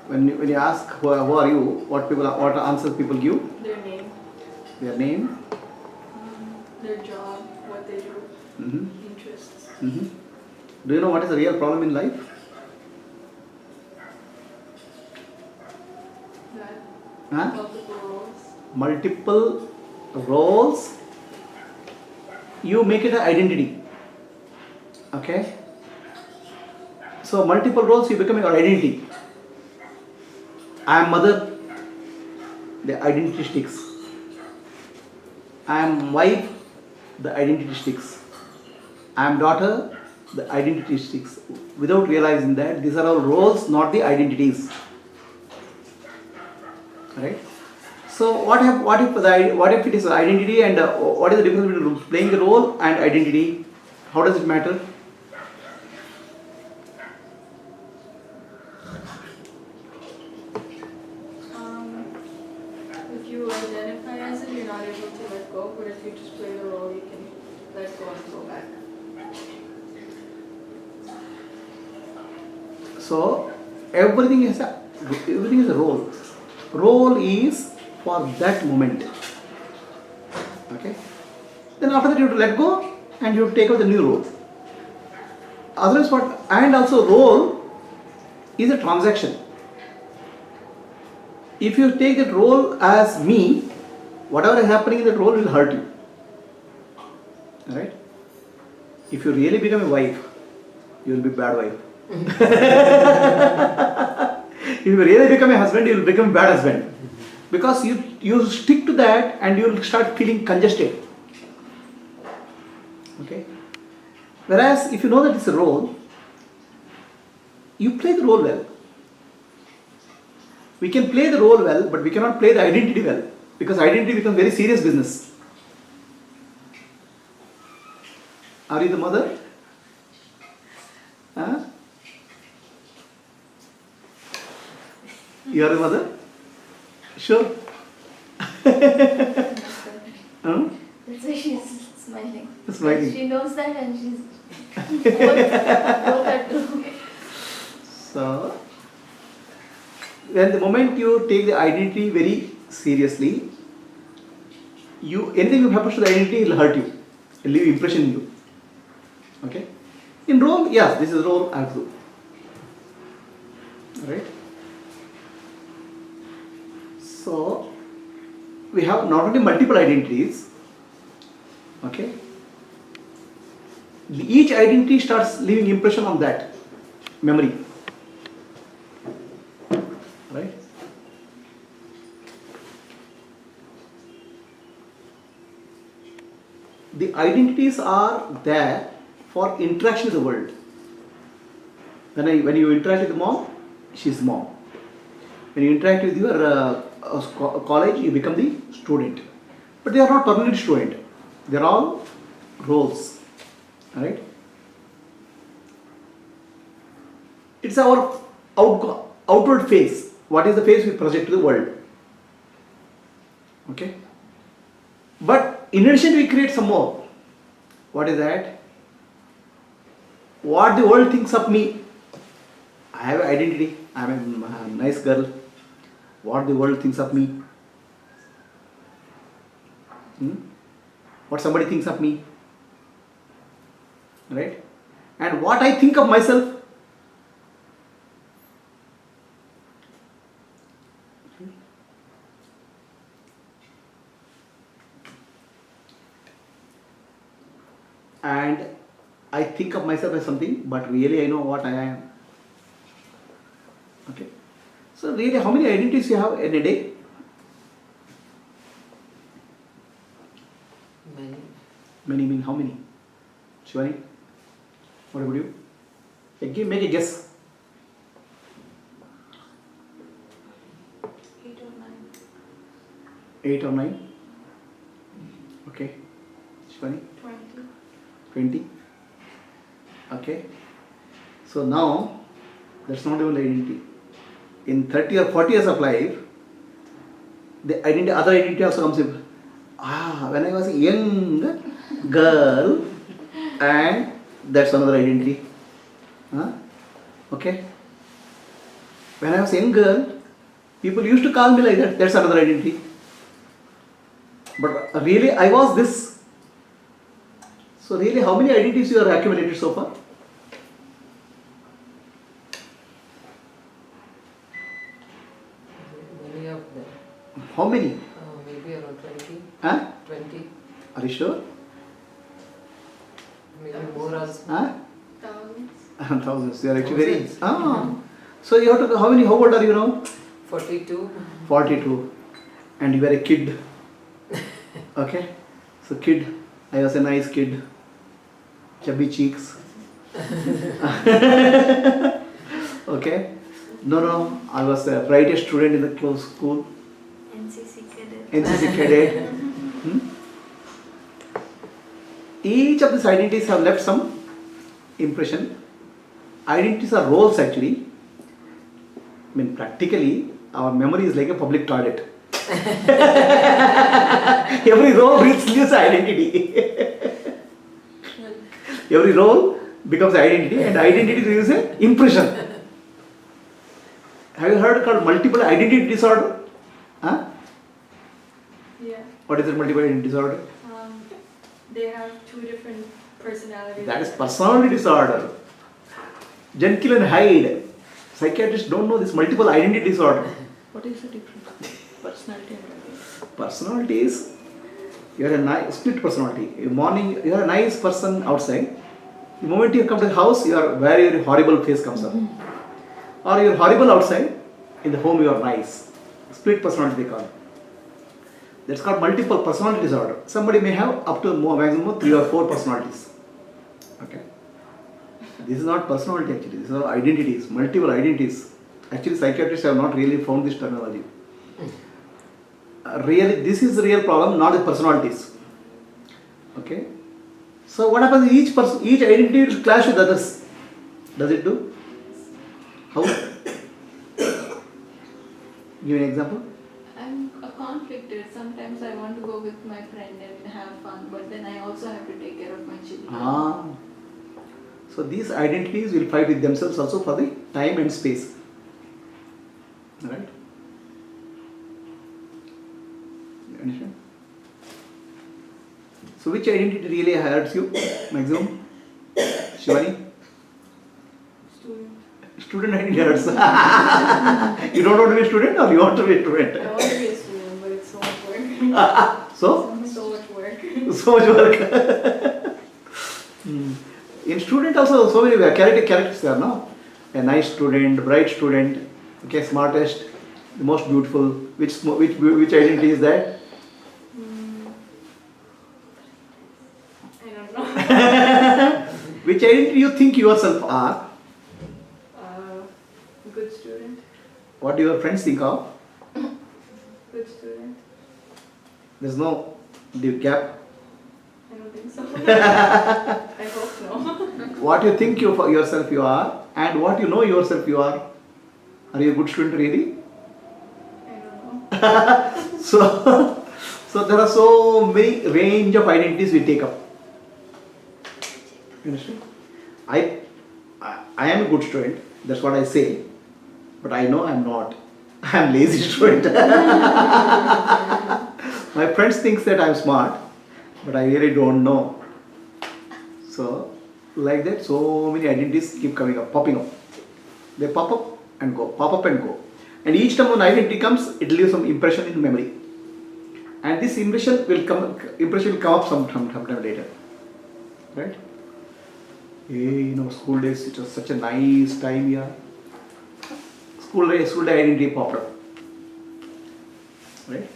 when you ask who are you, what answers people give? Their name. Their name. Their job, what they do, interests. Do you know what is the real problem in life? That multiple roles. Multiple roles. You make it an identity. Okay? So multiple roles, you become your identity. I am mother, the identity sticks. I am wife, the identity sticks. I am daughter, the identity sticks. Without realizing that these are all roles, not the identities. Right? So what if it is identity, and what is the difference between playing the role and identity? How does it matter? If you identify as it, you're not able to let go, but if you just play the role, you can let go and go back. So everything is a role. Role is for that moment. Okay? Then after that you have to let go and you have to take out the new role. Otherwise what? And also role is a transaction. If you take that role as me, whatever is happening in that role will hurt you. Right? If you really become a wife, you will be a bad wife. If you really become a husband, you will become a bad husband. Because you stick to that and you will start feeling congested. Okay? Whereas if you know that it's a role, you play the role well. We can play the role well, but we cannot play the identity well. Because identity becomes very serious business. Are you the mother? Huh? You are the mother? Sure. That's why she's smiling. Smiling. She knows that and she's both are true. So, when the moment you take the identity very seriously, anything that happens to the identity will hurt you. It will leave impression in you. Okay? In role, yes, this is role I have to do. Alright? So, we have not only multiple identities, okay? Each identity starts leaving impression on that memory. Right? The identities are there for interaction with the world. When you interact with mom, she's mom. When you interact with your college, you become the student. But they are not permanent student. They are all roles. Alright? It's our outward face. What is the face we project to the world? Okay? But in addition, we create some more. What is that? What the world thinks of me. I have an identity. I am a nice girl. What the world thinks of me. What somebody thinks of me. Right? And what I think of myself. And I think of myself as something, but really I know what I am. Okay. So really, how many identities you have in a day? Many. Many mean how many? Shivani? What about you? Make a guess. 8 or 9. 8 or 9? Okay. Shivani? 20. 20? Okay. So now, that's not even identity. In 30 or 40 years of life, the other identity also comes in. When I was a young girl, and that's another identity. Okay? When I was a young girl, people used to call me like that. That's another identity. But really, I was this. So really, how many identities you have accumulated so far? Many of them. How many? Maybe around 20. Huh? 20. Are you sure? Maybe more also. Huh? Thousands. Thousands. You are actually very. Thousands. Ah. So you have to. How many? How old are you now? 42. 42. And you were a kid. Okay. So kid. I was a nice kid. Chubby cheeks. Okay. No. I was the brightest student in the close school. NCC cadet. NCC cadet. Each of these identities have left some impression. Identities are roles actually. I mean, practically, our memory is like a public toilet. Every role leaves this identity. Every role becomes identity, and identity leaves an impression. Have you heard called multiple identity disorder? Huh? Yeah. What is it, multiple identity disorder? They have two different personalities. That is personality disorder. Jekyll and Hyde. Psychiatrists don't know this multiple identity disorder. What is the difference? Personality and identity. Personality is, you are a nice split personality. In the morning, you are a nice person outside. The moment you come to the house, your very horrible face comes up. Or you are horrible outside. In the home, you are nice. Split personality they call it. That's called multiple personality disorder. Somebody may have up to maximum 3 or 4 personalities. Okay. This is not personality actually. These are identities, multiple identities. Actually, psychiatrists have not really found this terminology. Really, this is the real problem, not the personalities. Okay. So what happens? Each identity will clash with others. Does it do? How? Give an example. I'm a conflicted. Sometimes I want to go with my friend and have fun, but then I also have to take care of my children. So these identities will fight with themselves also for the time and space. Right? You understand? So which identity really hurts you maximum? Shivani? Student. Student identity hurts. You don't want to be a student or you want to be a student? I want to be a student, but it's so much work. So? So much work. So much work. In student also so many characters there, no? A nice student, bright student, okay, smartest, the most beautiful. Which identity is that? I don't know. Which identity you think yourself are? Good student. What do your friends think of? Good student. There's no gap. I don't think so. I hope so. What you think yourself you are and what you know yourself you are. Are you a good student really? I don't know. So there are so many range of identities we take up. You understand? I am a good student. That's what I say. But I know I am not. I am lazy student. My friends think that I am smart, but I really don't know. So like that, so many identities keep coming up, popping up. They pop up and go, pop up and go. And each time an identity comes, it leaves some impression in memory. And this impression will come up sometime later. Right? Hey, school days, it was such a nice time here. School day identity popped up. Right?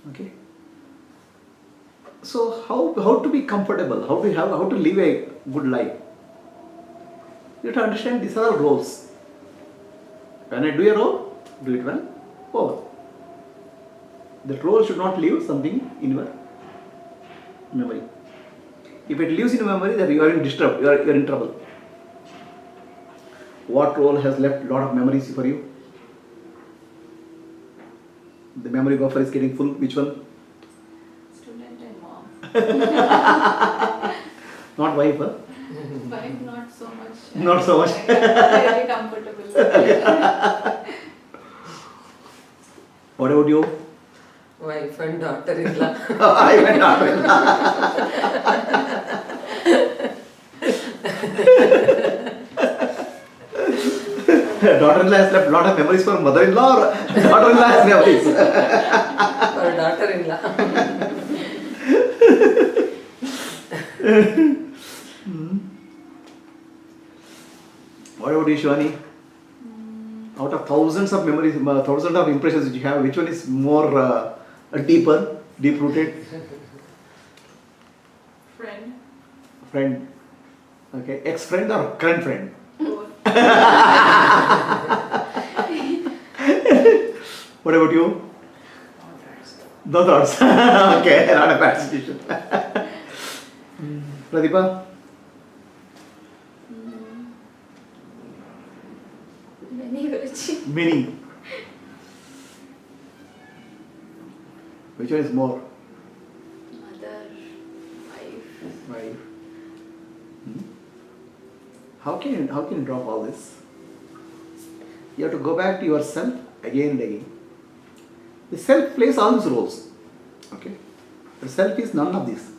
Okay. So how to be comfortable? How to live a good life? You have to understand these are all roles. When I do a role, do it well. Over. That role should not leave something in your memory. If it lives in your memory, then you are in trouble. What role has left a lot of memories for you? The memory buffer is getting full. Which one? Student and mom. Not wife, huh? Wife, not so much. Not so much. Very comfortable. What about you? Wife and daughter-in-law. I went not. Daughter-in-law has left a lot of memories for mother-in-law, or daughter-in-law has memories? Or daughter-in-law. What about you, Shivani? Out of thousands of memories, thousands of impressions that you have, which one is more deeper, deep-rooted? Friend. Friend. Okay, ex-friend or current friend? Both. What about you? No thoughts. Okay, not a bad situation. Pradeepa? Many Ruchi. Many. Which one is more? Mother, wife. Wife. How can you drop all this? You have to go back to yourself again and again. The self plays all these roles. Okay? The self is none of these.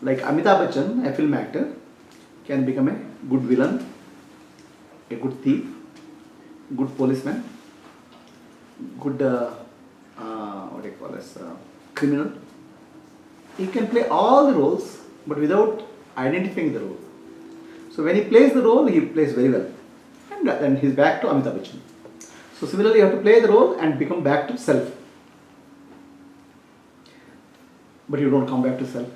Like Amitabh Bachchan, a film actor, can become a good villain, a good thief, good policeman, good criminal. He can play all the roles, but without identifying the role. So when he plays the role, he plays very well, and then he's back to Amitabh Bachchan. So similarly, you have to play the role and become back to self. But you don't come back to self.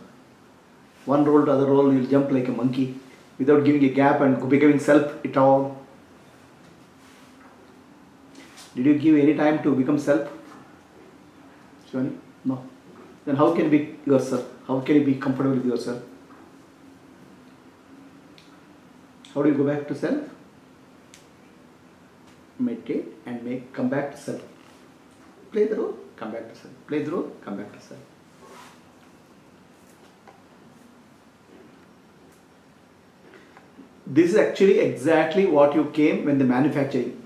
One role to other role, you'll jump like a monkey without giving a gap and becoming self at all. Did you give any time to become self? Shivani? No. Then how can you be yourself? How can you be comfortable with yourself? How do you go back to self? Meditate and come back to self. Play the role, come back to self. Play the role, come back to self. This is actually exactly what you came when the manufacturing.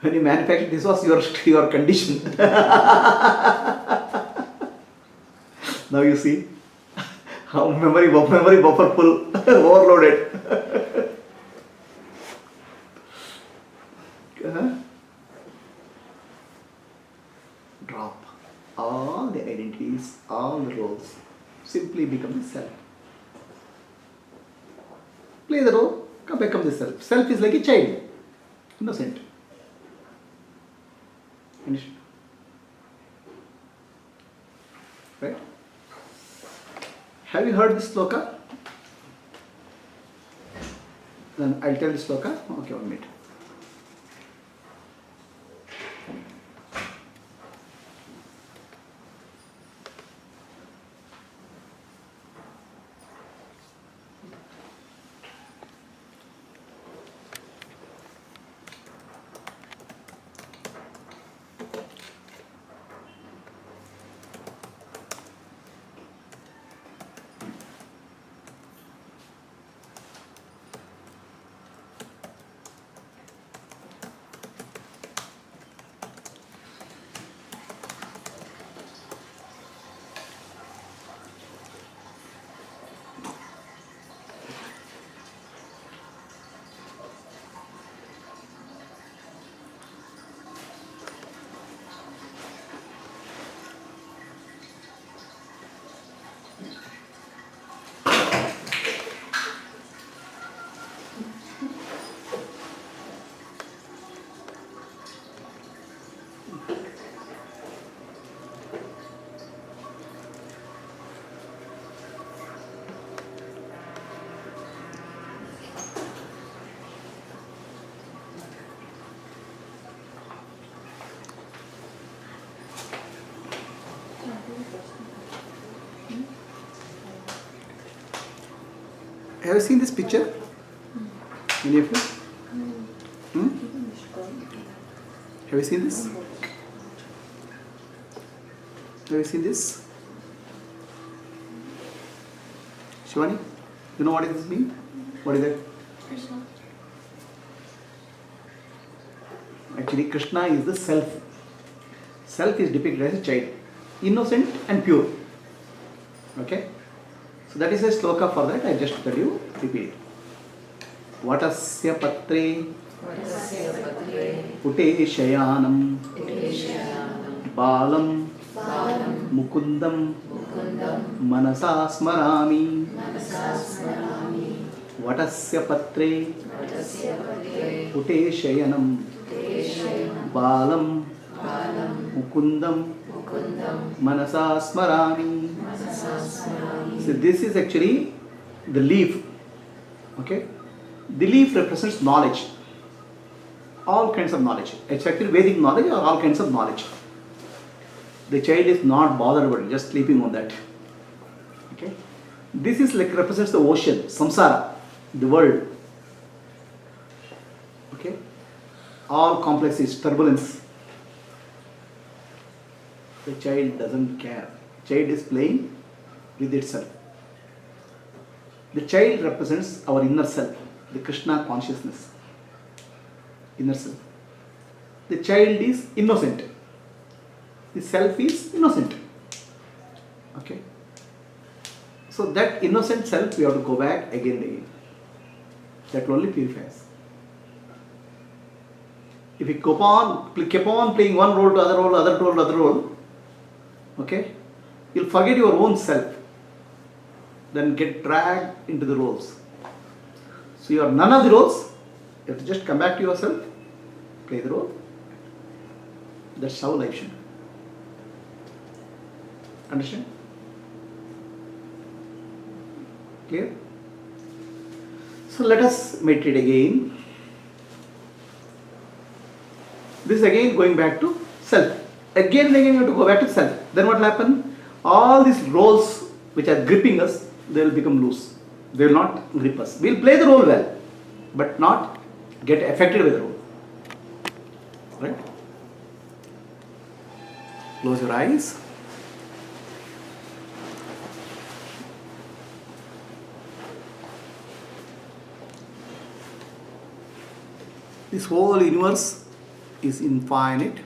When you manufactured, this was your condition. Now you see how memory buffer full, overloaded. Drop all the identities, all the roles. Simply become the self. Play the role, become the self. Self is like a child, innocent. Finish. Right? Have you heard this sloka? Then I'll tell the sloka. Okay, 1 minute. Have you seen this picture? Any of you? Have you seen this? Have you seen this? Shivani? You know what does this mean? What is it? Krishna. Actually, Krishna is the self. Self is depicted as a child, innocent and pure. Okay? So that is a sloka for that. I just tell you, repeat. Vatasya patre Vatasya patre pute shayanam Uteshayanam balam Balam mukundam Mukundam manasa smarami. Manasa Smarami Vatasya patre Vatasya patre pute shayanam Uteshayanam balam Balam mukundam Mukundam manasa smarami. Manasa Smarami. So this is actually the leaf. Okay? The leaf represents knowledge. All kinds of knowledge. It's actually Vedic knowledge or all kinds of knowledge. The child is not bothered about it, just sleeping on that. Okay? This is like represents the ocean, samsara, the world. Okay? All complexities, turbulence. The child doesn't care. Child is playing with itself. The child represents our inner self, the Krishna consciousness. Inner self. The child is innocent. The self is innocent. Okay? So that innocent self we have to go back again and again. That will only purify us. If we keep on playing one role to other role, other role, other role, okay, you'll forget your own self. Then get dragged into the roles. So you are none of the roles. You have to just come back to yourself, play the role. That's how life should be. Understand? Clear? So let us meditate again. This is again going back to self. Again and again you have to go back to self. Then what will happen? All these roles which are gripping us, they will become loose. They will not grip us. We will play the role well, but not get affected with the role. Right? Close your eyes. This whole universe is infinite.